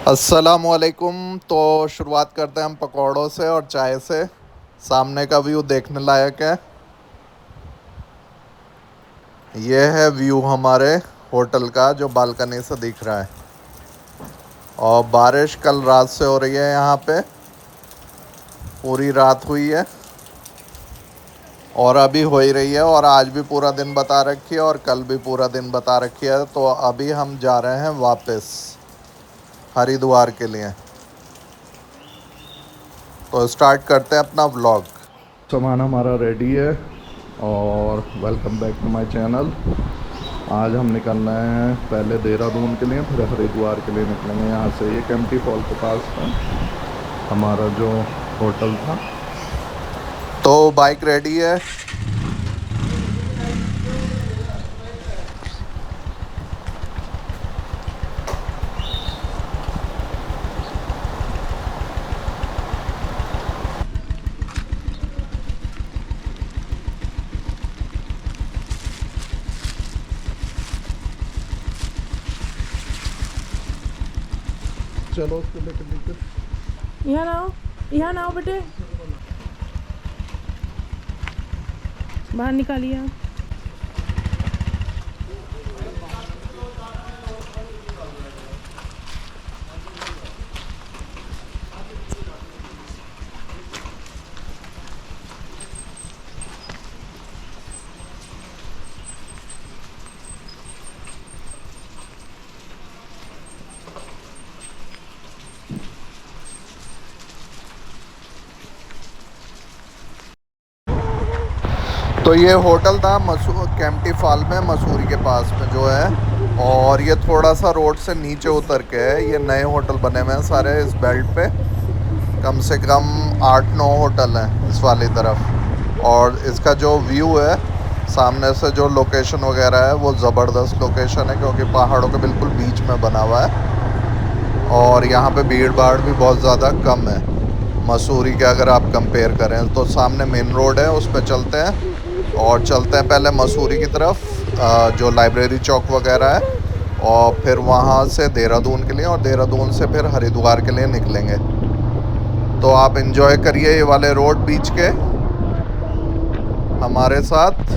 अस्सलामुअलैकुम। तो शुरुआत करते हैं हम पकौड़ों से और चाय से। सामने का व्यू देखने लायक है। ये है व्यू हमारे होटल का जो बालकनी से दिख रहा है। और बारिश कल रात से हो रही है यहाँ पे, पूरी रात हुई है और अभी हो ही रही है। और आज भी पूरा दिन बता रखी है और कल भी पूरा दिन बता रखी है। तो अभी हम जा रहे हैं वापस हरिद्वार के लिए। तो स्टार्ट करते हैं अपना व्लॉग। सामान हमारा रेडी है और welcome back to my channel. आज हम निकल रहे हैं पहले देहरादून के लिए, फिर हरिद्वार के लिए निकलेंगे। यहाँ से ये केम्प्टी फॉल के पास है हमारा जो होटल था। तो बाइक रेडी है। चलो उसको लेकर नीचे। यहाँ ना आओ बेटे, बाहर निकालिए। तो ये होटल था केम्प्टी फॉल में, मसूरी के पास में जो है। और ये थोड़ा सा रोड से नीचे उतर के है। ये नए होटल बने हुए हैं सारे इस बेल्ट पे। कम से कम 8-9 होटल हैं इस वाली तरफ। और इसका जो व्यू है सामने से, जो लोकेशन वगैरह है, वो ज़बरदस्त लोकेशन है क्योंकि पहाड़ों के बिल्कुल बीच में बना हुआ है। और यहाँ पे भीड़ भाड़ भी बहुत ज़्यादा कम है मसूरी के, अगर आप कंपेयर करें तो। सामने मेन रोड है, उस पर चलते हैं और चलते हैं पहले मसूरी की तरफ, जो लाइब्रेरी चौक वगैरह है। और फिर वहाँ से देहरादून के लिए, और देहरादून से फिर हरिद्वार के लिए निकलेंगे। तो आप एंजॉय करिए ये वाले रोड बीच के हमारे साथ।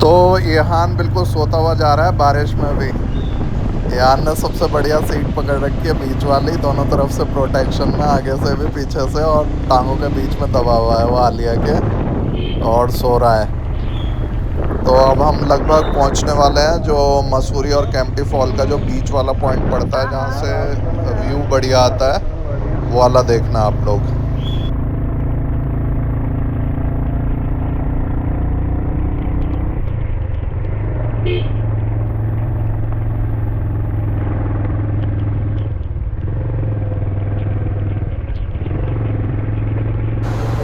तो ईहान बिल्कुल सोता हुआ जा रहा है बारिश में भी। ईहान ने सबसे बढ़िया सीट पकड़ रखी है, बीच वाली, दोनों तरफ से प्रोटेक्शन में, आगे से भी पीछे से, और टांगों के बीच में दबा हुआ है वो आलिया के, और सो रहा है। तो अब हम लगभग पहुंचने वाले हैं जो मसूरी और कैंपटी फॉल का जो बीच वाला पॉइंट पड़ता है जहाँ से व्यू बढ़िया आता है, वो वाला देखना आप लोग।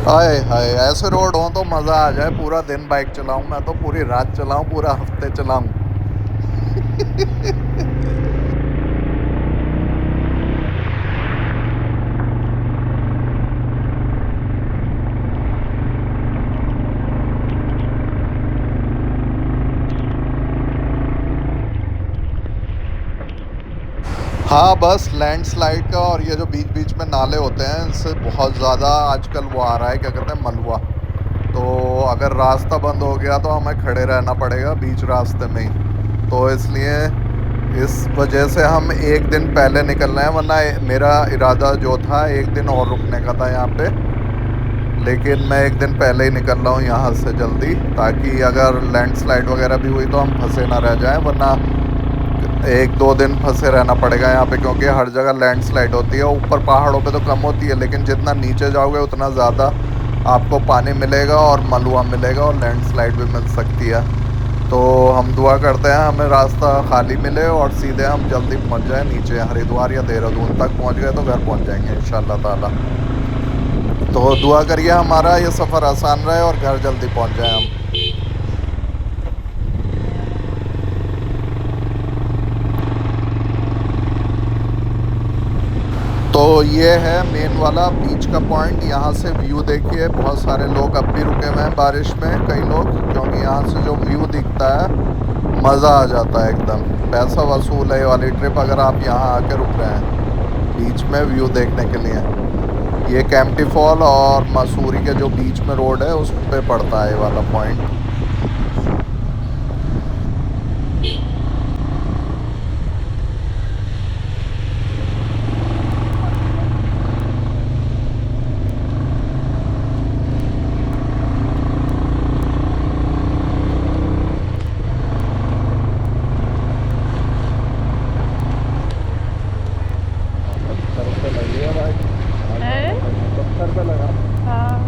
हाय हाय, ऐसे रोड हो तो मज़ा आ जाए, पूरा दिन बाइक चलाऊं मैं तो, पूरी रात चलाऊं, पूरा हफ्ते चलाऊं। हाँ, बस लैंडस्लाइड का, और ये जो बीच बीच में नाले होते हैं इनसे बहुत ज़्यादा आजकल वो आ रहा है, क्या कहते हैं, मलबा। तो अगर रास्ता बंद हो गया तो हमें खड़े रहना पड़ेगा बीच रास्ते में ही। तो इसलिए इस वजह से हम एक दिन पहले निकल रहे हैं, वरना मेरा इरादा जो था एक दिन और रुकने का था यहाँ पे। लेकिन मैं एक दिन पहले ही निकल रहा हूँ यहाँ से जल्दी, ताकि अगर लैंडस्लाइड वगैरह भी हुई तो हम फंसे ना रह जाएं, वरना एक दो दिन फंसे रहना पड़ेगा यहाँ पे, क्योंकि हर जगह लैंडस्लाइड होती है। ऊपर पहाड़ों पे तो कम होती है, लेकिन जितना नीचे जाओगे उतना ज़्यादा आपको पानी मिलेगा और मलबा मिलेगा, और लैंडस्लाइड भी मिल सकती है। तो हम दुआ करते हैं हमें रास्ता खाली मिले और सीधे हम जल्दी पहुँच जाएँ नीचे, हरिद्वार या देहरादून तक पहुँच गए तो घर पहुँच जाएंगे इंशाल्लाह ताला। तो दुआ करिए हमारा ये सफ़र आसान रहे और घर जल्दी पहुँच जाए हम। तो ये है मेन वाला बीच का पॉइंट। यहाँ से व्यू देखिए, बहुत सारे लोग अब भी रुके हुए हैं बारिश में, कई लोग, क्योंकि यहाँ से जो व्यू दिखता है मज़ा आ जाता है एकदम। पैसा वसूल है ये वाली ट्रिप अगर आप यहाँ आके रुक रहे हैं बीच में व्यू देखने के लिए। ये कैंपटी फॉल और मसूरी के जो बीच में रोड है उस पर पड़ता है ये वाला पॉइंट। है? हाँ।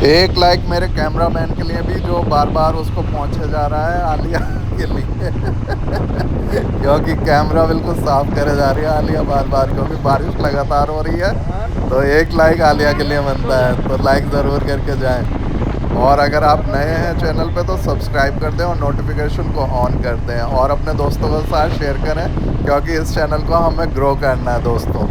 एक लाइक मेरे कैमरामैन के लिए भी, जो बार बार उसको पहुंचे जा रहा है आलिया के लिए। क्योंकि कैमरा बिल्कुल साफ करे जा रही है आलिया बार बार, क्योंकि बारिश लगातार हो रही है। तो एक लाइक आलिया के लिए बनता है, तो लाइक ज़रूर करके जाएं। और अगर आप नए हैं चैनल पे तो सब्सक्राइब कर दें और नोटिफिकेशन को ऑन कर दें, और अपने दोस्तों के साथ शेयर करें, क्योंकि इस चैनल को हमें ग्रो करना है दोस्तों।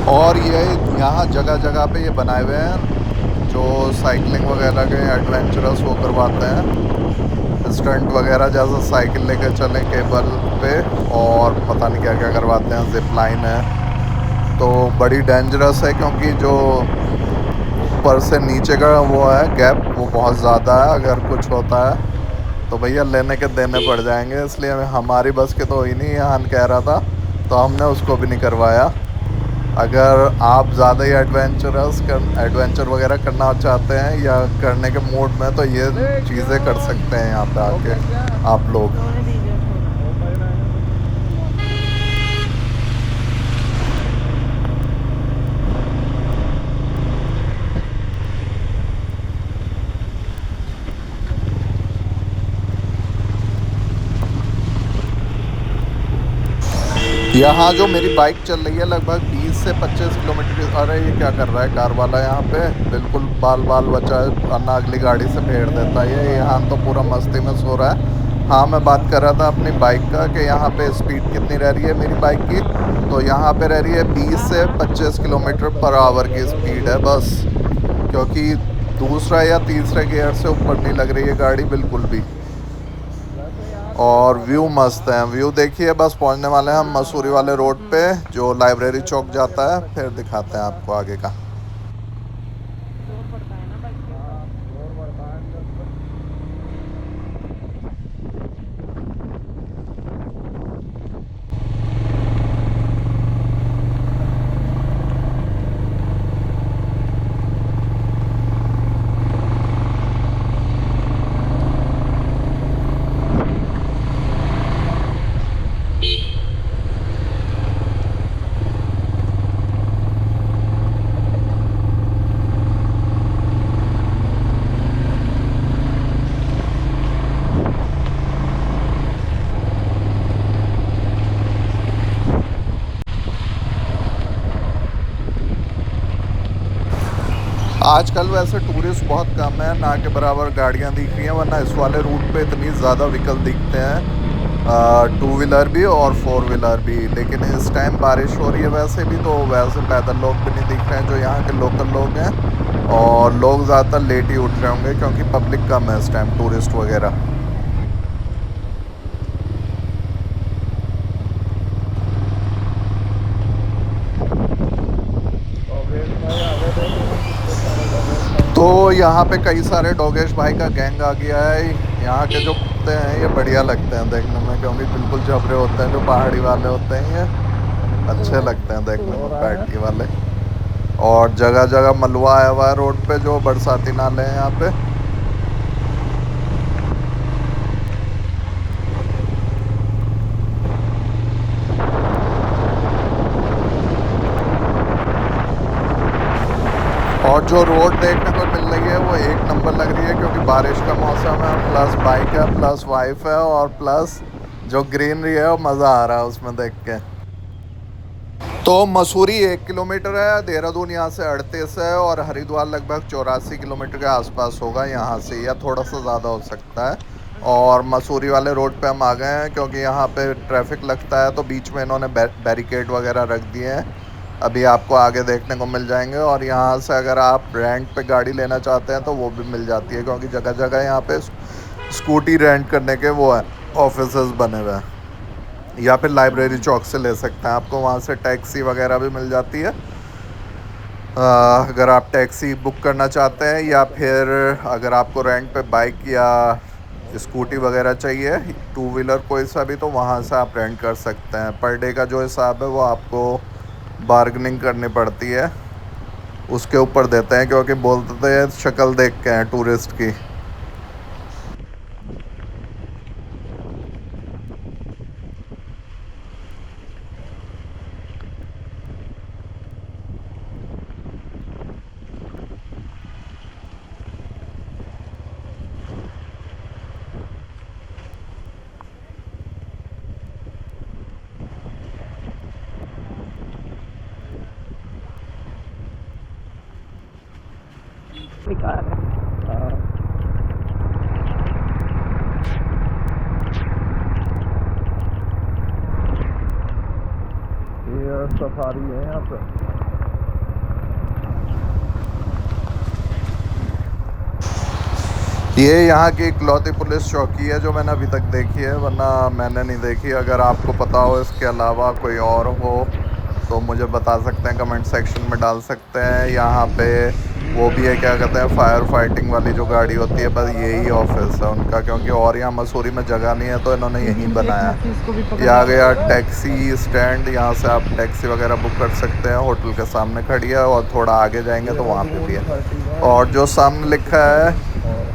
और ये यहाँ जगह जगह पे ये बनाए हुए हैं जो साइकिलिंग वगैरह के एडवेंचरस वो करवाते हैं, स्टंट वगैरह, जैसे साइकिल लेकर चलें केबल पे, और पता नहीं क्या क्या करवाते हैं, जिप लाइन है। तो बड़ी डेंजरस है, क्योंकि जो ऊपर से नीचे का वो है गैप, वो बहुत ज़्यादा है। अगर कुछ होता है तो भैया लेने के देने पड़ जाएंगे, इसलिए हमारी बस के तो ही नहीं, यहाँ कह रहा था, तो हमने उसको भी नहीं करवाया। अगर आप ज़्यादा ही एडवेंचर वगैरह करना चाहते हैं या करने के मूड में, तो ये चीज़ें कर सकते हैं यहाँ पे आके आप लोग। सोने दीजिए सोने। यहाँ जो मेरी बाइक चल रही है लगभग 20 से 25 किलोमीटर। अरे ये क्या कर रहा है कार वाला यहाँ पे, बिल्कुल बाल बाल बचा है, वरना अगली गाड़ी से फेर देता है। ये यहाँ तो पूरा मस्ती में सो रहा है। हाँ, मैं बात कर रहा था अपनी बाइक का कि यहाँ पे स्पीड कितनी रह रही है मेरी बाइक की। तो यहाँ पे रह रही है 20 से 25 किलोमीटर पर आवर की स्पीड है बस, क्योंकि दूसरा या तीसरे गियर से ऊपर नहीं लग रही है गाड़ी बिल्कुल भी। और व्यू मस्त है, व्यू देखिए। बस पहुंचने वाले हैं हम मसूरी वाले रोड पे, जो लाइब्रेरी चौक जाता है, फिर दिखाते हैं आपको आगे का। जोर पड़ता है ना बाइक के ऊपर। आजकल वैसे टूरिस्ट बहुत कम है, ना के बराबर गाड़ियां दिख रही हैं, वरना इस वाले रूट पे इतनी ज़्यादा व्हीकल दिखते हैं, टू व्हीलर भी और फोर व्हीलर भी। लेकिन इस टाइम बारिश हो रही है वैसे भी, तो वैसे पैदल लोग भी नहीं दिख रहे हैं जो यहाँ के लोकल लोग हैं। और लोग ज़्यादातर लेट ही उठ रहे होंगे, क्योंकि पब्लिक कम है इस टाइम, टूरिस्ट वगैरह। तो यहाँ पे कई सारे डोगेश भाई का गैंग आ गया है। यहाँ के जो कुत्ते हैं ये बढ़िया लगते हैं देखने में, क्योंकि बिल्कुल जबरे होते हैं, जो पहाड़ी वाले होते हैं ये अच्छे लगते हैं देखने में, पैटी वाले। और जगह जगह मलबा आया हुआ है रोड पे, जो बरसाती नाले हैं यहाँ पे। और जो रोड देखने को मिल रही है वो एक नंबर लग रही है, क्योंकि बारिश का मौसम है, प्लस बाइक है, प्लस वाइफ है, और प्लस जो ग्रीनरी है वो मज़ा आ रहा है उसमें देख के। तो मसूरी 1 किलोमीटर है, देहरादून यहाँ से 38 है, और हरिद्वार लगभग 84 किलोमीटर के आसपास होगा यहाँ से, या थोड़ा सा ज़्यादा हो सकता है। और मसूरी वाले रोड पे हम आ गए हैं, क्योंकि यहाँ पे ट्रैफिक लगता है, तो बीच में इन्होंने बैरिकेड वगैरह रख दिए हैं। अभी आपको आगे देखने को मिल जाएंगे। और यहाँ से अगर आप रेंट पे गाड़ी लेना चाहते हैं तो वो भी मिल जाती है, क्योंकि जगह जगह यहाँ पे स्कूटी रेंट करने के वो है ऑफिसेज बने हुए हैं। या फिर लाइब्रेरी चौक से ले सकते हैं, आपको वहाँ से टैक्सी वगैरह भी मिल जाती है। अगर आप टैक्सी बुक करना चाहते हैं, या फिर अगर आपको रेंट पे बाइक या स्कूटी वगैरह चाहिए, टू व्हीलर कोई सा भी, तो वहाँ से आप रेंट कर सकते हैं। पर डे का जो हिसाब है वो आपको बार्गेनिंग करनी पड़ती है, उसके ऊपर देते हैं, क्योंकि बोलते हैं शक्ल देख के हैं टूरिस्ट की। बेकार है। ये सफारी है यहाँ पे। ये यहाँ की इकलौती पुलिस चौकी है जो मैंने अभी तक देखी है, वरना मैंने नहीं देखी। अगर आपको पता हो इसके अलावा कोई और हो तो मुझे बता सकते हैं, कमेंट सेक्शन में डाल सकते हैं। यहाँ पे वो भी है, क्या कहते हैं, फायर फाइटिंग वाली जो गाड़ी होती है, बस यही ऑफिस है उनका, क्योंकि और यहाँ मसूरी में जगह नहीं है तो इन्होंने यहीं एक बनाया। हाथी इसको भी पकड़ ये आ लिया। गया टैक्सी स्टैंड, यहाँ से आप टैक्सी वगैरह बुक कर सकते हैं। होटल के सामने खड़ी है और थोड़ा आगे जाएंगे तो वहाँ पे भी है। और जो सामने लिखा है,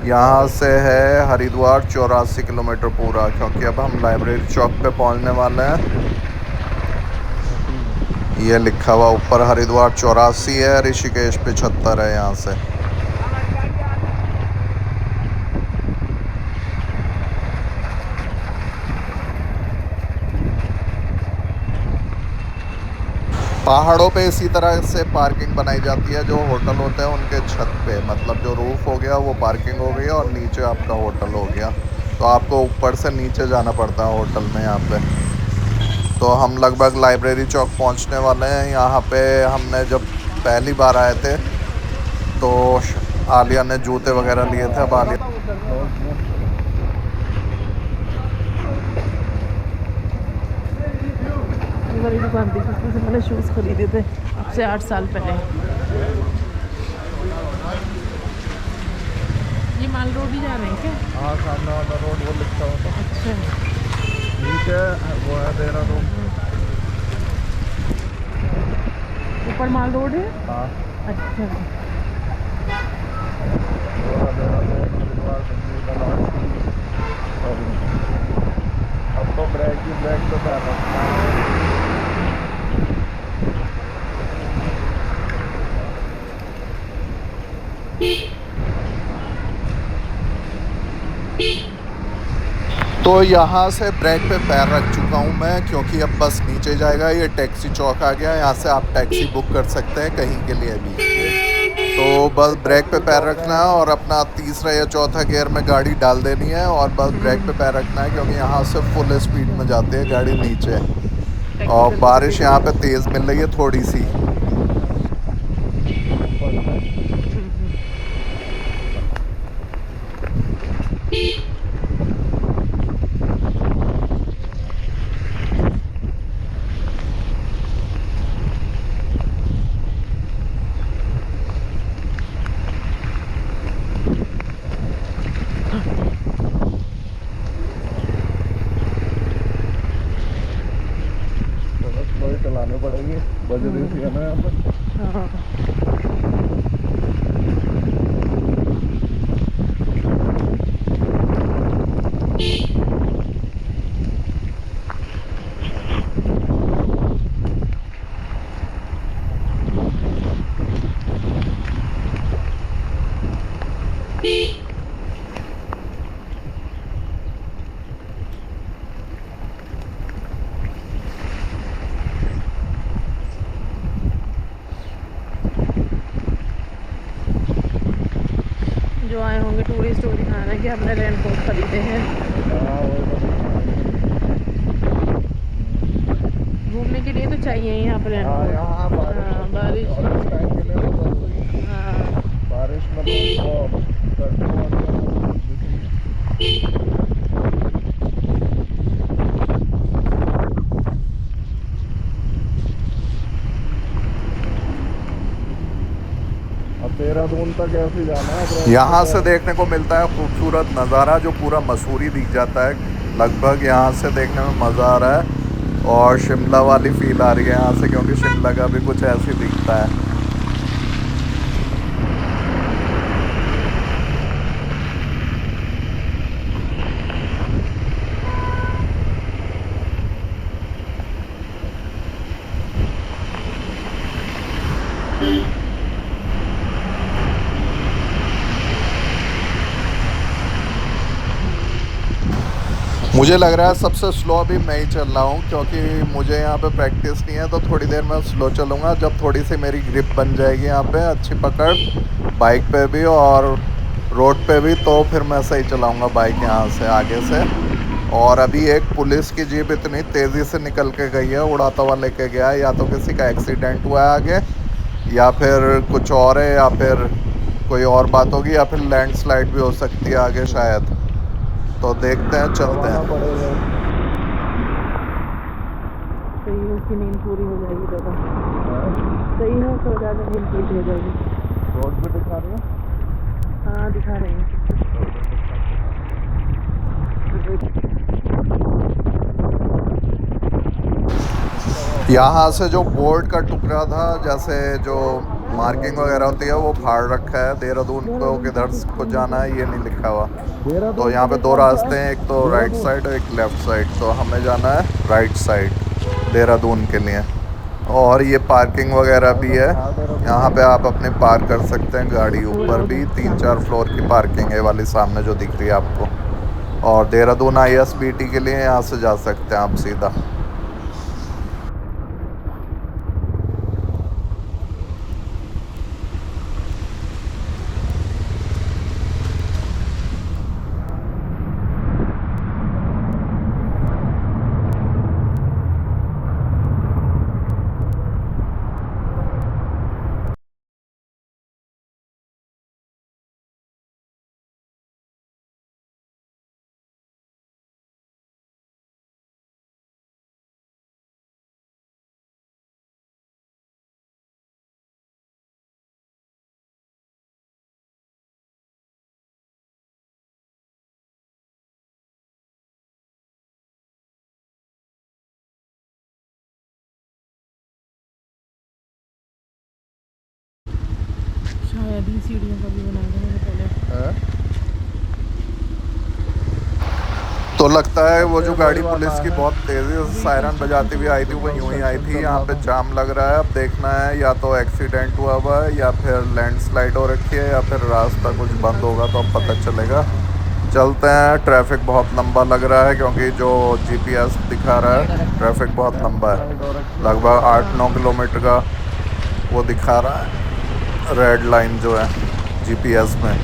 यहाँ से है हरिद्वार 84 किलोमीटर पूरा, क्योंकि अब हम लाइब्रेरी चौक पे पहुँचने वाले हैं। ये लिखा हुआ ऊपर हरिद्वार 84 है, ऋषिकेश 75 है यहाँ से। पहाड़ों पे इसी तरह से पार्किंग बनाई जाती है। जो होटल होते हैं उनके छत पे, मतलब जो रूफ हो गया वो पार्किंग हो गई और नीचे आपका होटल हो गया, तो आपको ऊपर से नीचे जाना पड़ता है होटल में यहाँ पे। तो हम लगभग लाइब्रेरी चौक पहुँचने वाले हैं। यहाँ पे हमने जब पहली बार आए थे तो आलिया ने जूते वगैरह लिए थे। अब आलिया ये वाली दुकान थी जिसमें से मैंने शूज़ खरीदे थे अब से 8 साल पहले। ये माल रोड ही जा रहे हैं क्या? हाँ, सामने वाला रोड वो लिखता होता। अच्छा। नीचे वो है देहरादून। ऊपर माल रोड है। हाँ, अच्छा। वो है देहरादून, हरिद्वार, दिल्ली, बनारसी। और अब तो ब्रेक ही ब्रेक तो कर रखा है। तो यहाँ से ब्रेक पे पैर रख चुका हूँ मैं, क्योंकि अब बस नीचे जाएगा। ये टैक्सी चौक आ गया, यहाँ से आप टैक्सी बुक कर सकते हैं कहीं के लिए भी। तो बस ब्रेक पे पैर रखना है और अपना तीसरा या चौथा गियर में गाड़ी डाल देनी है और बस ब्रेक पे पैर रखना है, क्योंकि यहाँ से फुल स्पीड में जाती है गाड़ी नीचे। और बारिश यहाँ पे तेज़ मिल रही है थोड़ी सी। थोड़ा स्लो चलाने पड़ेंगे, बजरी सी है ना यहाँ पर। हाँ। जो आए होंगे टूरिस्ट वो दिखाना कि हमने रेनकोट खरीदे हैं। हाँ, वो घूमने के लिए तो चाहिए ही यहाँ पर हाँ, रेनकोट। यहाँ हाँ, बारिश। और इस टाइम के लिए तो जरूरी है। हाँ। बारिश में तो वो सर्दियों में अब देहरादून तक ऐसे जाना है। यहाँ से देखने को मिलता है खूबसूरत नज़ारा, जो पूरा मसूरी दिख जाता है लगभग। यहाँ से देखने में मज़ा आ रहा है और शिमला वाली फील आ रही है यहाँ से, क्योंकि शिमला का भी कुछ ऐसे ही दिखता है। मुझे लग रहा है सबसे स्लो अभी मैं ही चल रहा हूँ, क्योंकि मुझे यहाँ पे प्रैक्टिस नहीं है। तो थोड़ी देर में स्लो चलूँगा, जब थोड़ी सी मेरी ग्रिप बन जाएगी यहाँ पे, अच्छी पकड़ बाइक पे भी और रोड पे भी, तो फिर मैं सही चलाऊँगा बाइक यहाँ से आगे से। और अभी एक पुलिस की जीप इतनी तेज़ी से निकल के गई है, उड़ाता हुआ लेके गया है। या तो किसी का एक्सीडेंट हुआ है आगे, या फिर कुछ और है, या फिर कोई और बात होगी, या फिर लैंडस्लाइड भी हो सकती है आगे शायद। तो देखते हैं, चलते हैं। पड़ेगा। तो ये कि नींद पूरी हो जाएगी दादा। सही है, सो जाने नींद पूरी हो जाएगी। रोड पे दिखा रही है। हाँ दिखा रही हैं। यहाँ से जो बोर्ड का टुकड़ा था, जैसे जो मार्किंग वगैरह होती है, वो फाड़ रखा है। देहरादून को किधर को जाना है ये नहीं लिखा हुआ। तो यहाँ पे दो रास्ते हैं, एक तो राइट साइड और एक लेफ़्ट साइड। तो हमें जाना है राइट साइड देहरादून के लिए। और ये पार्किंग वगैरह भी है, यहाँ पे आप अपने पार्क कर सकते हैं गाड़ी। ऊपर भी 3-4 फ्लोर की पार्किंग है, वाली सामने जो दिख रही है आपको। और देहरादून ISBT के लिए यहाँ से जा सकते हैं आप सीधा। शायद ही सीढ़ियों का भी बनाया था मैंने पहले। तो लगता है वो जो गाड़ी पुलिस की बहुत तेज़ी से सायरन बजाती हुई आई थी, वो यूं ही आई थी। यहाँ पे जाम लग रहा है। अब देखना है या तो एक्सीडेंट हुआ हुआ है, या फिर लैंडस्लाइड हो रखी है, या फिर रास्ता कुछ बंद होगा, तो अब पता चलेगा। चलते हैं। ट्रैफिक बहुत लंबा लग रहा है, क्योंकि जो GPS दिखा रहा है ट्रैफिक बहुत लंबा है, लगभग 8-9 किलोमीटर का वो दिखा रहा है, रेड लाइन जो है GPS में।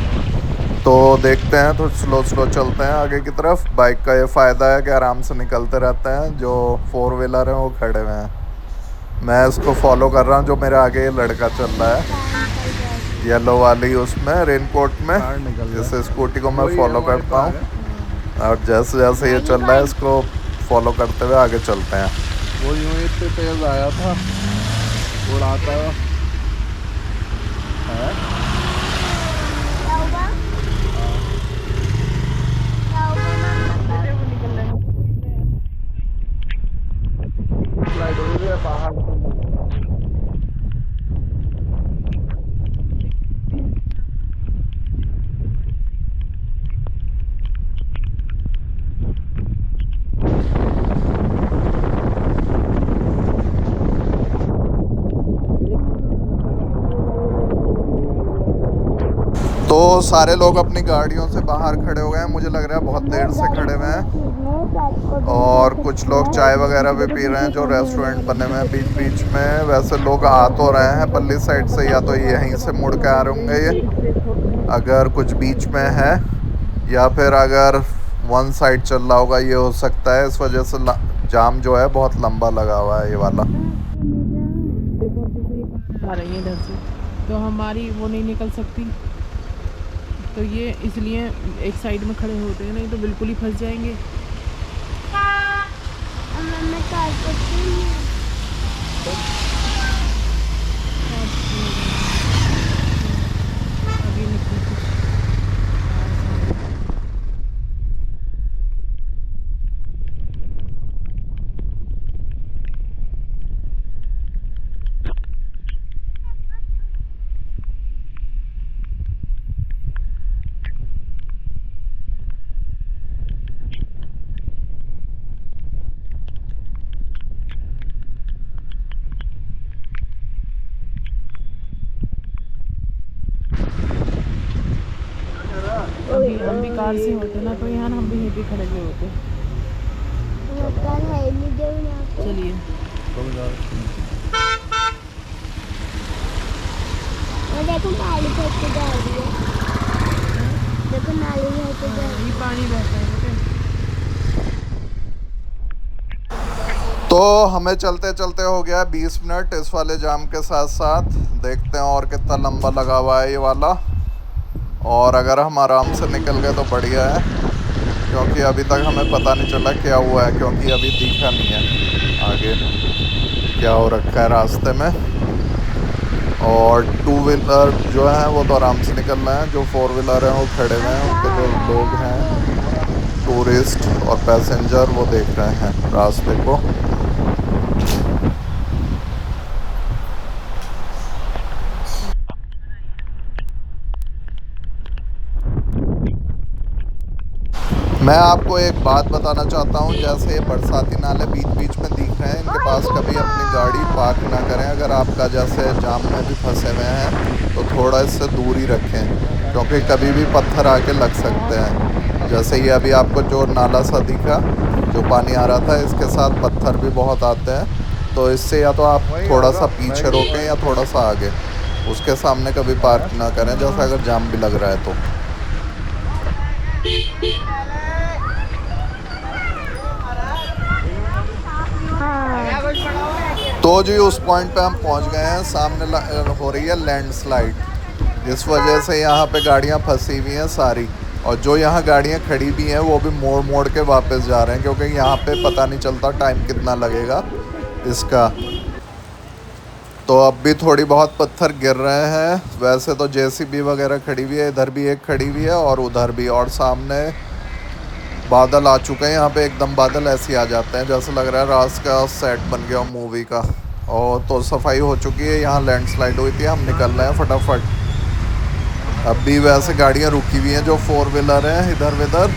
तो देखते हैं, तो स्लो स्लो चलते हैं आगे की तरफ। बाइक का ये फ़ायदा है कि आराम से निकलते रहते हैं। जो 4 व्हीलर हैं वो खड़े हुए हैं। मैं इसको फॉलो कर रहा हूँ, जो मेरे आगे ये लड़का चल रहा है येलो वाली उसमें रेनकोट में। इस स्कूटी को मैं फॉलो करता हूँ, और जैसे जैसे ये चल रहा है इसको फॉलो करते हुए आगे चलते हैं। वो यूं ही इतने तेज आया था, उड़ाता है। स्लाइड हो रही है पहाड़ पे। तो सारे लोग अपनी गाड़ियों से बाहर खड़े हो गए हैं। मुझे लग रहा है बहुत देर से खड़े हुए हैं। और कुछ लोग चाय वगैरह भी पी रहे हैं, जो रेस्टोरेंट बने हुए हैं बीच बीच में। वैसे लोग आ तो रहे हैं पल्ली साइड से, या तो यहीं से मुड़ के आ रहे होंगे ये, अगर कुछ बीच में है, या फिर अगर वन साइड चल रहा होगा, ये हो सकता है। इस वजह से जाम जो है बहुत लंबा लगा हुआ है ये वाला। आ रही है इधर से, तो हमारी वो नहीं निकल सकती, तो ये इसलिए एक साइड में खड़े होते हैं, नहीं तो बिल्कुल ही फंस जाएंगे। अभी निकली कुछ। अभी हम भी कार से होते ना, तो यहाँ हम भी यहीं पे खड़े हुए होते। चलिए देखो नाली बहते जा रही है, देखो नाली बहते जा रही है। ये पानी बहता है बेटे। तो हमें चलते चलते हो गया 20 मिनट इस वाले जाम के साथ साथ। देखते हैं और कितना लंबा लगा हुआ है ये वाला। और अगर हम आराम से निकल गए तो बढ़िया है, क्योंकि अभी तक हमें पता नहीं चला क्या हुआ है, क्योंकि अभी दिखा नहीं है आगे। क्या हो रखा है रास्ते में। और टू व्हीलर जो है वो तो आराम से निकल रहे हैं, जो फोर व्हीलर हैं वो खड़े हुए हैं, उनके जो लोग हैं टूरिस्ट और पैसेंजर वो देख रहे हैं रास्ते को। मैं आपको एक बात बताना चाहता हूँ, जैसे ये बरसाती नाले बीच बीच में दिख रहे हैं, इनके पास कभी अपनी गाड़ी पार्क ना करें। अगर आपका जैसे जाम में भी फंसे हुए हैं तो थोड़ा इससे दूरी रखें, क्योंकि कभी भी पत्थर आके लग सकते हैं। जैसे ये अभी आपको जो नाला सा दिखा जो पानी आ रहा था, इसके साथ पत्थर भी बहुत आते हैं, तो इससे या तो आप थोड़ा सा पीछे रोकें या थोड़ा सा आगे, उसके सामने कभी पार्क ना करें, जैसे अगर जाम भी लग रहा है तो। तो जी उस पॉइंट पे हम पहुंच गए हैं, सामने हो रही है लैंडस्लाइड, जिस वजह से यहाँ पे गाड़ियाँ फंसी हुई हैं सारी, और जो यहाँ गाड़ियाँ खड़ी भी हैं वो भी मोड़ मोड़ के वापस जा रहे हैं, क्योंकि यहाँ पे पता नहीं चलता टाइम कितना लगेगा इसका। तो अब भी थोड़ी बहुत पत्थर गिर रहे हैं। वैसे तो जेसीबी वगैरह खड़ी हुई है, इधर भी एक खड़ी हुई है और उधर भी, और सामने बादल आ चुके हैं। यहाँ पे एकदम बादल ऐसे आ जाते हैं जैसे लग रहा है रात का सेट बन गया मूवी का। और तो सफाई हो चुकी है, यहाँ लैंडस्लाइड हुई थी, हम निकल रहे हैं फटाफट। अब भी वैसे गाड़ियाँ रुकी हुई हैं जो फोर व्हीलर हैं इधर उधर,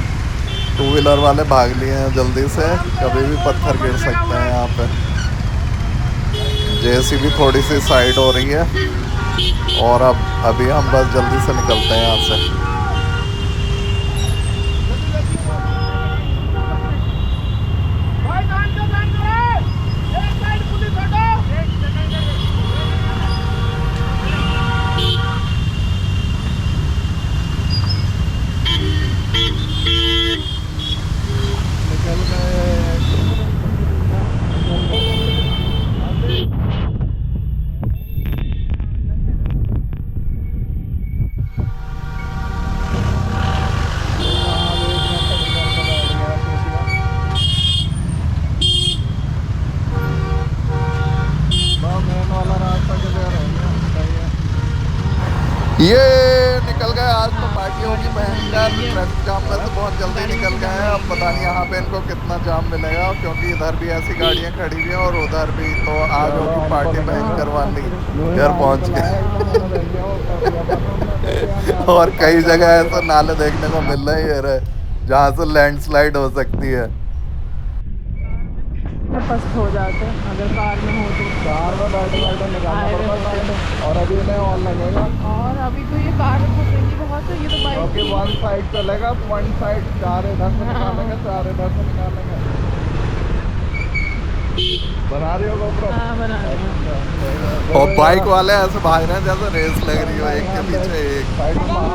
टू व्हीलर वाले भाग लिए हैं जल्दी से, कभी भी पत्थर गिर सकते हैं यहाँ पे। जेसीबी थोड़ी सी साइड हो रही है और अब अभी हम बस जल्दी से निकलते हैं यहाँ से। ये निकल गए आज तो पार्टी होगी भयंकर। ट्रैफिक जाम में तो बहुत जल्दी निकल गए हैं। अब पता नहीं यहाँ पे इनको कितना जाम मिलेगा, क्योंकि इधर भी ऐसी गाड़ियाँ खड़ी हुई हैं और उधर भी। तो आज होगी पार्टी भयंकर वाली, घर पहुँच गए। और कई जगह ऐसे नाले देखने को मिल रहे हैं जहाँ से लैंडस्लाइड हो सकती है। फर्स्ट हो जाते हैं अगर कार में हो तो। कार में बैठे निकालना पड़ता, और अभी में और लगेगा। और अभी तो ये कार में फंसेगी बहुत है, ये तो बाइक क्योंकि वन साइड चलेगा, वन साइड 4 इधर से निकालेंगे, 4 इधर से निकालेंगे। बना रही हो GoPro? हाँ बना रहे हैं। और बाइक वाले ऐसे भाग रहे हैं जैसे रेस लग रही हो, एक के पीछे एक।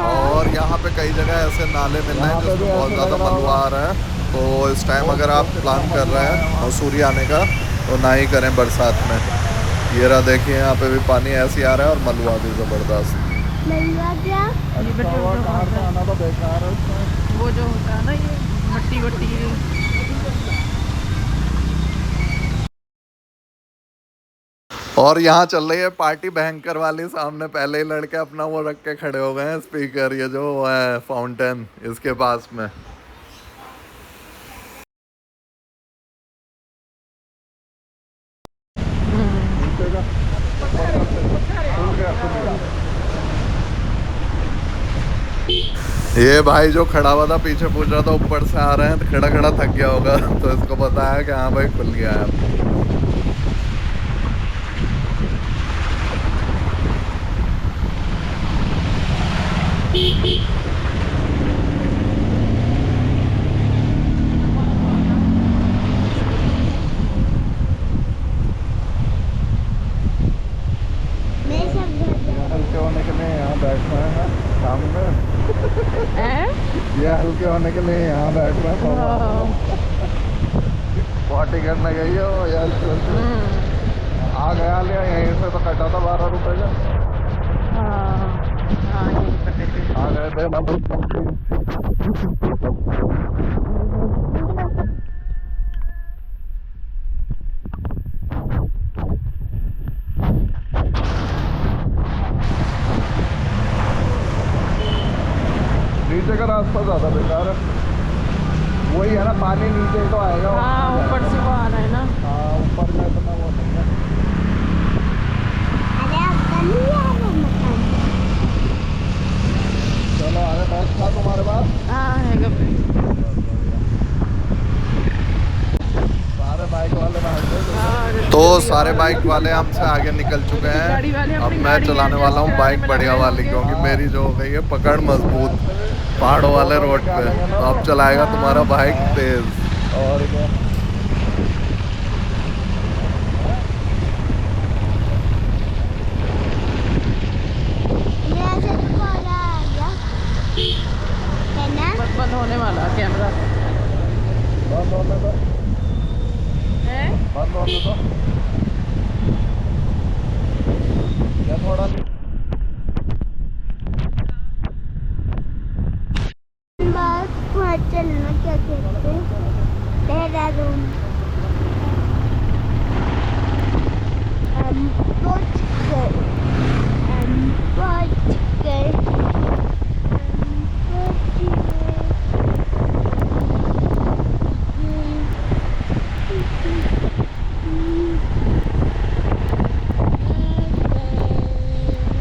और यहाँ पे कई जगह ऐसे नाले मिल रहे हैं जिसमें बहुत ज़्यादा मलबा आ रहा है। तो इस टाइम अगर आप प्लान कर रहे हैं मसूरी आने का तो ना ही करें बरसात में। ये रहा देखिए, यहाँ पे भी पानी ऐसे आ रहा है और मलबा भी ज़बरदस्त। क्या? कार से आना तो बेकार है उसमें। वो जो होता है ना ये मट्टी वट्टी। और यहाँ चल रही है पार्टी भयंकर वाली। सामने पहले ही लड़के अपना वो रख के खड़े हो गए हैं स्पीकर, ये जो है फाउंटेन इसके पास में। ये भाई जो खड़ा हुआ था पीछे पूछ रहा था ऊपर से आ रहे हैं, तो खड़ा खड़ा थक गया होगा, तो इसको बताया कि हाँ भाई खुल गया है। हल्के होने के लिए यहाँ बैठना है शाम में। ये हल्के होने के लिए यहाँ बैठना है। पार्टी करने गई हो यार, आ गया लिया यहीं से तो कटा था 12 रुपए का। आ गए थे नीचे का रास्ता ज़्यादा बेकार है। वही है ना, पानी नीचे ही तो आएगा। हाँ ऊपर से वो आ रहा है ना। हाँ ऊपर का इतना वो नहीं है। अरे आपका नहीं है वो मकान। चलो आगे बैग था तुम्हारे पास? हाँ है कब सारे बाइक वाले बाहर थे। तो सारे बाइक वाले हमसे आगे निकल चुके गाड़ी वाले हैं। अब अपनी मैं गाड़ी चलाने है, वाला हूँ चलाने बाइक में बढ़िया लगे वाली, होंगे। क्योंकि मेरी जो हो गई है पकड़ मजबूत पहाड़ों वाले रोड पे। तो अब चलाएगा तुम्हारा बाइक तेज। और क्या। मेरा से तो कॉल आ गया है ना। बस बंद होने वाला है कैमरा। बंद होने दो, है बंद होने दो। क्या थोड़ा बस वहाँ चलना क्या कहते हैं, देहरादून। हम पहुँच गए, हम पहुँच गए, हम पहुँच गए।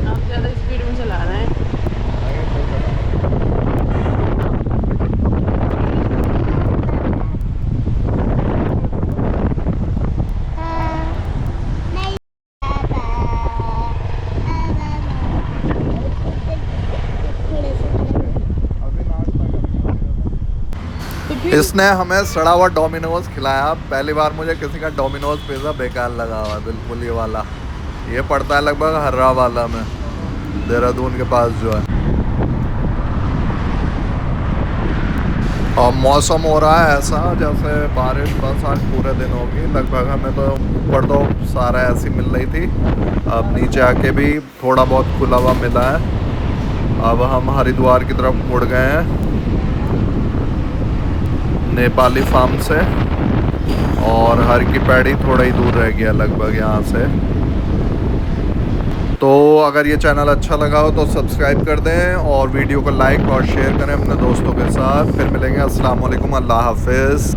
आप ज़्यादा स्पीड में चला रहे हैं। अभी नाश्ता करना है। तो फिर इसने हमें सड़ा हुआ डोमिनोज खिलाया। पहली बार मुझे किसी का डोमिनोज पिज़्ज़ा बेकार लगा हुआ, बिल्कुल ये वाला। ये पड़ता है लगभग हर्रा वाला में, देहरादून के पास जो है। और मौसम हो रहा है ऐसा जैसे बारिश बस आज पूरे दिन होगी लगभग। हमें तो ऊपर तो सारा ऐसी मिल रही थी, अब नीचे आके भी थोड़ा बहुत खुला हुआ मिला है। अब हम हरिद्वार की तरफ मुड़ गए हैं नेपाली फार्म से, और हर की पैड़ी थोड़ा ही दूर रह गया लगभग यहाँ से। तो अगर ये चैनल अच्छा लगा हो तो सब्सक्राइब कर दें और वीडियो को लाइक और शेयर करें अपने दोस्तों के साथ। फिर मिलेंगे। अस्सलाम वालेकुम, अल्लाह हाफिज़।